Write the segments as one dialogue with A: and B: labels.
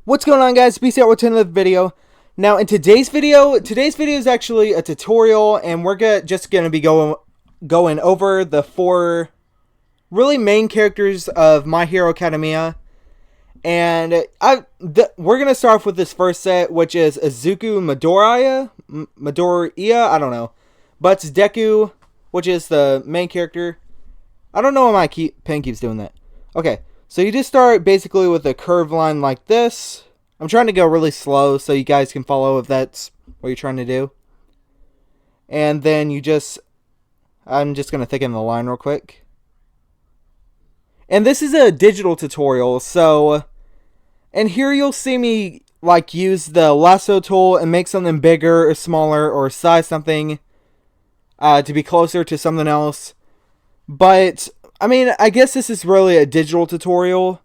A: What's going on, guys? BC out with another video. Now, in today's video is actually a tutorial, and we're just gonna be going over the four really main characters of My Hero Academia. And we're gonna start off with this first set, which is Izuku Midoriya, I don't know, but it's Deku, which is the main character. I don't know why my pen keeps doing that. Okay. So you just start basically with a curved line like this. I'm trying to go really slow so you guys can follow if that's what you're trying to do. And then I'm just going to thicken the line real quick. And this is a digital tutorial, and here you'll see me use the lasso tool and make something bigger or smaller or size something to be closer to something else. But I mean, I guess this is really a digital tutorial,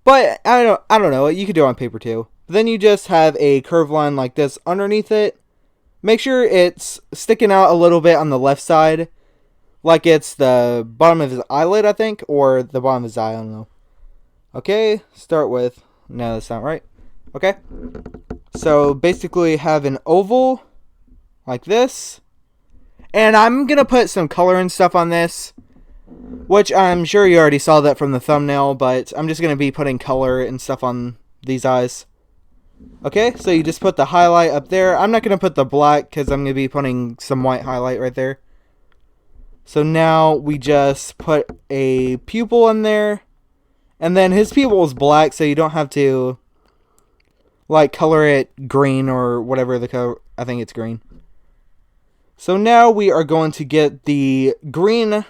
A: but I don't know. You could do it on paper too. Then you just have a curved line like this underneath it. Make sure it's sticking out a little bit on the left side, like it's the bottom of his eyelid, I think, or the bottom of his eye. I don't know. Okay, start with. No, that's not right. Okay, so basically have an oval like this, and I'm gonna put some color and stuff on this. Which I'm sure you already saw that from the thumbnail, but I'm just going to be putting color and stuff on these eyes. Okay, so you just put the highlight up there. I'm not going to put the black because I'm going to be putting some white highlight right there. So now we just put a pupil in there. And then his pupil is black, so you don't have to color it green or whatever the color. I think it's green. So now we are going to get the green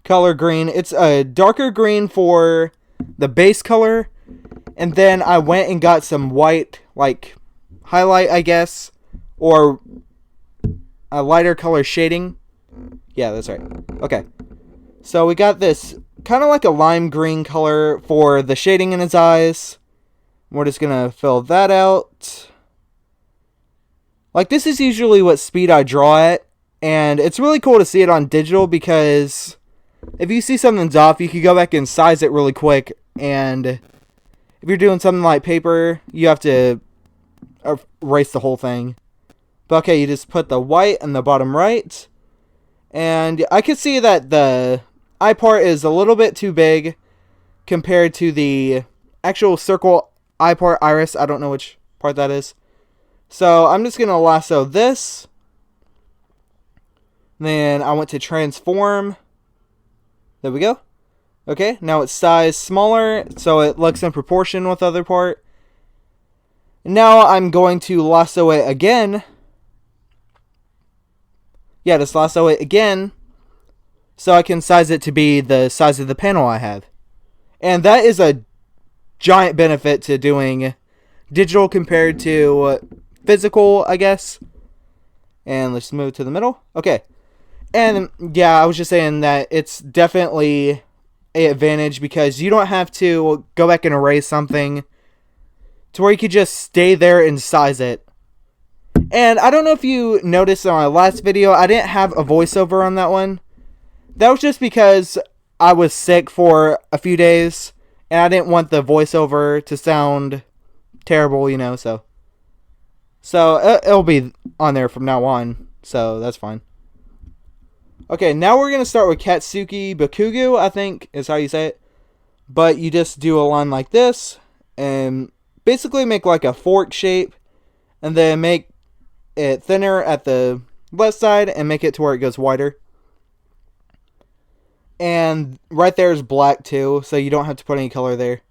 A: color green. It's a darker green for the base color, and then I went and got some white highlight, I guess, or a lighter color shading. Yeah, that's right. Okay, so we got this kind of like a lime green color for the shading in his eyes. We're just gonna fill that out. This is usually what speed I draw at, and it's really cool to see it on digital because if you see something's off, you can go back and size it really quick. And if you're doing something like paper, you have to erase the whole thing. But okay, you just put the white in the bottom right. And I can see that the eye part is a little bit too big compared to the actual circle eye part, iris. I don't know which part that is. So I'm just going to lasso this. Then I went to transform. There we go. Okay, now it's sized smaller, so it looks in proportion with the other part. Now I'm going to lasso it again. Yeah, just lasso it again, so I can size it to be the size of the panel I have. And that is a giant benefit to doing digital compared to physical, I guess. And let's move to the middle. Okay. And yeah, I was just saying that it's definitely an advantage because you don't have to go back and erase something to where you could just stay there and size it. And I don't know if you noticed in my last video, I didn't have a voiceover on that one. That was just because I was sick for a few days and I didn't want the voiceover to sound terrible, So it'll be on there from now on, so that's fine. Okay, now we're going to start with Katsuki Bukuvu, I think is how you say it. But you just do a line like this, and basically make like a fork shape, and then make it thinner at the left side, and make it to where it goes wider. And right there is black too, so you don't have to put any color there.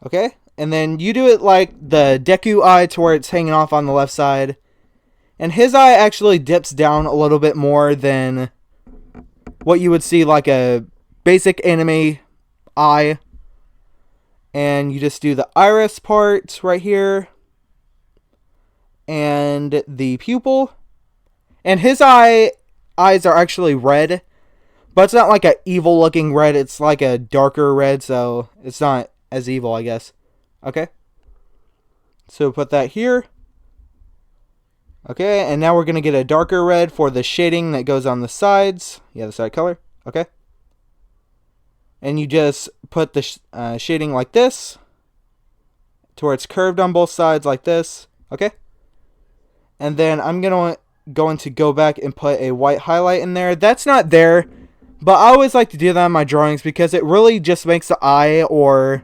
A: Okay, and then you do it like the Deku eye to where it's hanging off on the left side. And his eye actually dips down a little bit more than what you would see like a basic anime eye. And you just do the iris part right here. And the pupil. And his eyes are actually red. But it's not like an evil looking red. It's like a darker red. So it's not as evil, I guess. Okay. So put that here. Okay, and now we're going to get a darker red for the shading that goes on the sides. Yeah, the side color. Okay. And you just put the shading like this. to where it's curved on both sides like this. Okay? And then I'm going to go back and put a white highlight in there. That's not there, but I always like to do that in my drawings because it really just makes the eye, or,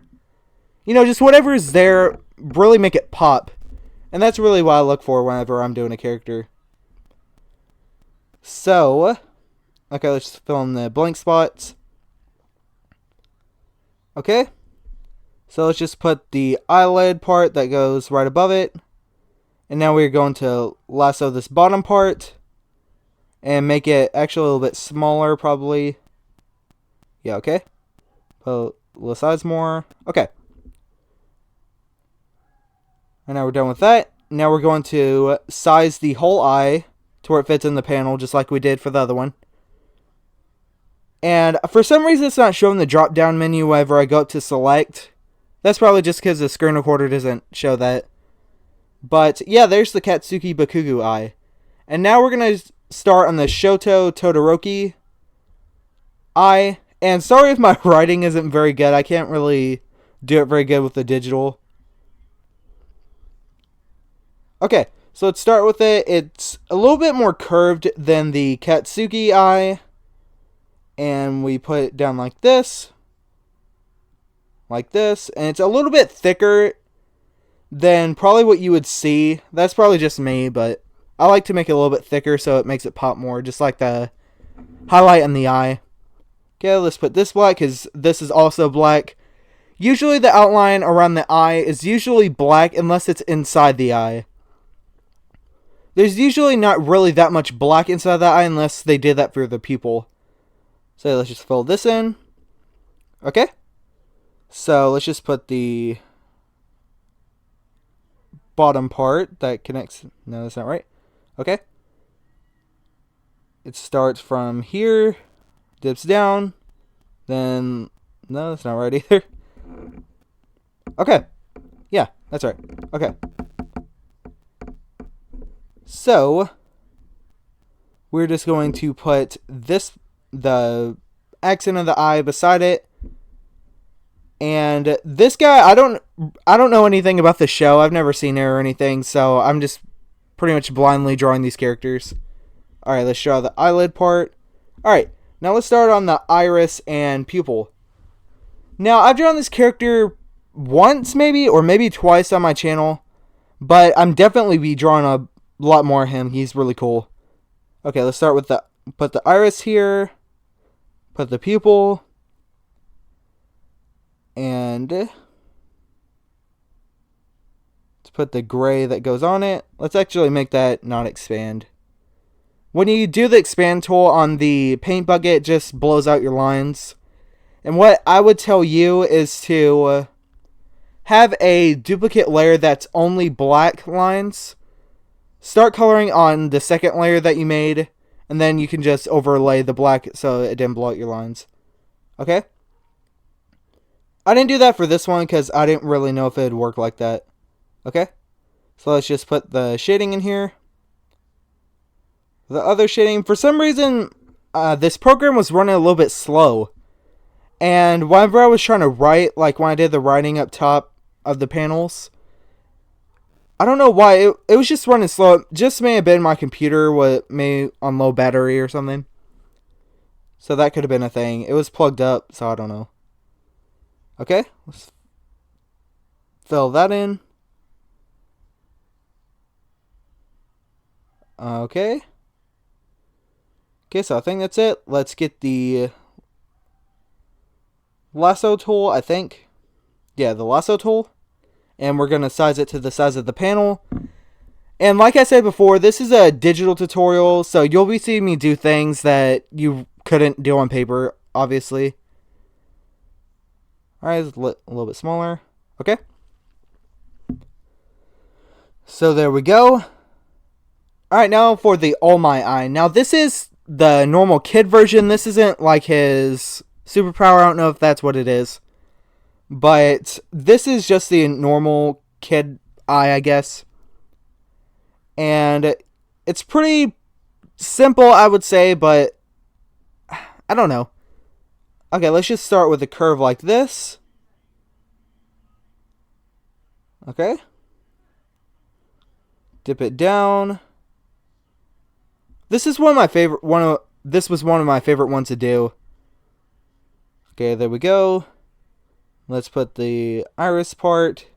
A: you know, just whatever is there, really make it pop. And that's really what I look for whenever I'm doing a character. So, okay, let's just fill in the blank spots. Okay. So let's just put the eyelid part that goes right above it. And now we're going to lasso this bottom part and make it actually a little bit smaller, probably. Yeah, okay. Put a little size more. Okay. And now we're done with that. Now we're going to size the whole eye to where it fits in the panel, just like we did for the other one. And for some reason, it's not showing the drop-down menu whenever I go up to select. That's probably just because the screen recorder doesn't show that. But yeah, there's the Katsuki Bukuvu eye. And now we're going to start on the Shoto Todoroki Eye. And sorry if my writing isn't very good. I can't really do it very good with the digital. Okay, so let's start with it. It's a little bit more curved than the Katsuki eye. And we put it down like this. Like this. And it's a little bit thicker than probably what you would see. That's probably just me, but I like to make it a little bit thicker so it makes it pop more, just like the highlight in the eye. Okay, let's put this black because this is also black. Usually the outline around the eye is usually black unless it's inside the eye. There's usually not really that much black inside the eye unless they did that for the pupil. So let's just fill this in. Okay. So let's just put the bottom part that connects. No, that's not right. Okay. It starts from here, dips down, then no, that's not right either. Okay. Yeah, that's right. Okay. So we're just going to put the accent of the eye beside it. And this guy, I don't know anything about the show. I've never seen it or anything, so I'm just pretty much blindly drawing these characters. Alright, let's draw the eyelid part. Alright, now let's start on the iris and pupil. Now, I've drawn this character once maybe, or maybe twice on my channel, but I'm definitely be drawing a lot more of him. He's really cool. Okay, let's start with put the iris here, put the pupil, and let's put the gray that goes on it. Let's actually make that not expand. When you do the expand tool on the paint bucket, it just blows out your lines. And what I would tell you is to have a duplicate layer that's only black lines. Start coloring on the second layer that you made, and then you can just overlay the black so it didn't blow out your lines. Okay? I didn't do that for this one because I didn't really know if it would work like that. Okay? So let's just put the shading in here. The other shading, for some reason, this program was running a little bit slow. And whenever I was trying to write, like when I did the writing up top of the panels, I don't know why, it was just running slow. It just may have been my computer, may on low battery or something. So that could have been a thing. It was plugged up, so I don't know. Okay, let's fill that in. Okay. Okay, so I think that's it. Let's get the lasso tool, I think. Yeah, the lasso tool. And we're going to size it to the size of the panel. And like I said before, this is a digital tutorial, so you'll be seeing me do things that you couldn't do on paper, obviously. Alright, it's a little bit smaller. Okay. So there we go. Alright, now for the All My Eye. Now this is the normal kid version. This isn't like his superpower. I don't know if that's what it is. But this is just the normal kid eye, I guess. And it's pretty simple, I would say, but I don't know. Okay, let's just start with a curve like this. Okay. Dip it down. This is one of my favorite this was one of my favorite ones to do. Okay, there we go. Let's put the iris part.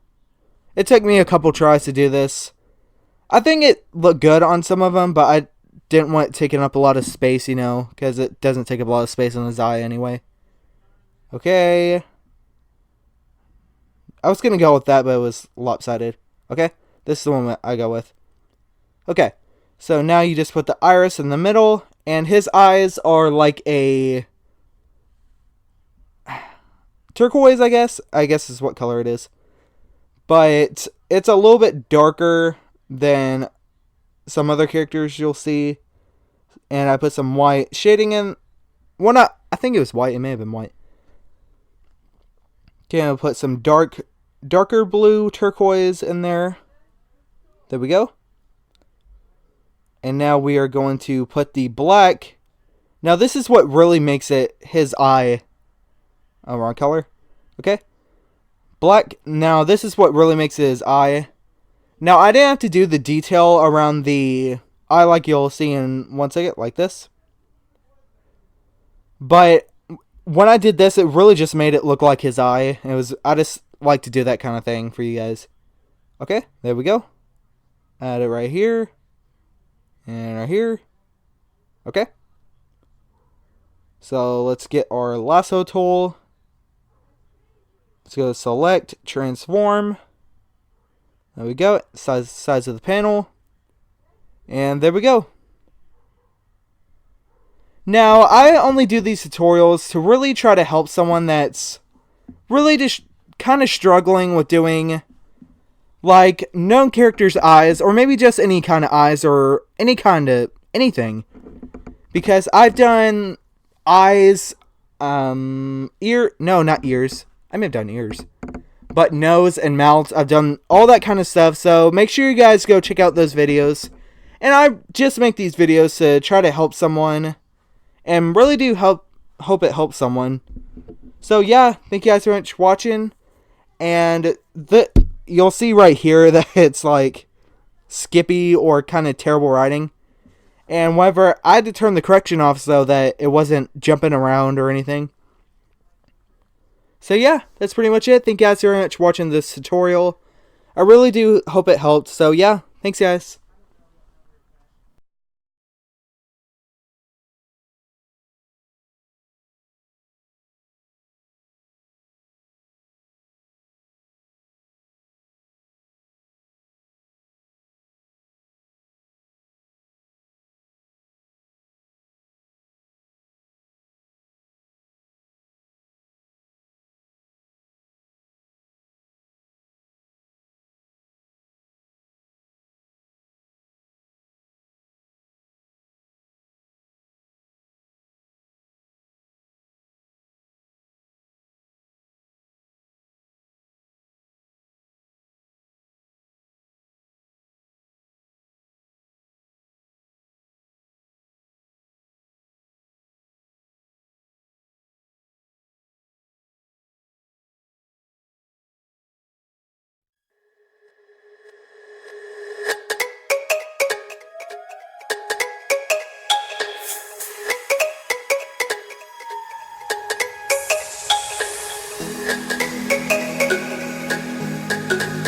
A: It took me a couple tries to do this. I think it looked good on some of them, but I didn't want it taking up a lot of space, you know, because it doesn't take up a lot of space on his eye anyway. Okay. I was going to go with that, but it was lopsided. Okay, this is the one I go with. Okay, so now you just put the iris in the middle, and his eyes are like a turquoise, I guess. I guess is what color it is. But it's a little bit darker than some other characters you'll see. And I put some white shading in. Well, not, I think it was white. It may have been white. Okay, I'll put some darker blue turquoise in there. There we go. And now we are going to put the black. Now this is what really makes it his eye. Oh, wrong color. Okay. Black. Now this is what really makes it his eye. Now I didn't have to do the detail around the eye like you'll see in one second, like this. But when I did this, it really just made it look like his eye. I just like to do that kind of thing for you guys. Okay, there we go. Add it right here. And right here. Okay. So let's get our lasso tool. Let's go to select, transform. There we go. Size of the panel. And there we go. Now, I only do these tutorials to really try to help someone that's really just kind of struggling with doing like known characters' eyes, or maybe just any kind of eyes, or any kind of anything. Because I've done eyes, no, not ears. I may have done ears. But nose and mouths, I've done all that kind of stuff. So make sure you guys go check out those videos. And I just make these videos to try to help someone. And really do hope it helps someone. So yeah, thank you guys very much for watching. And you'll see right here that it's like skippy or kind of terrible writing. And whenever I had to turn the correction off so that it wasn't jumping around or anything. So yeah, that's pretty much it. Thank you guys very much for watching this tutorial. I really do hope it helped. So yeah, thanks guys.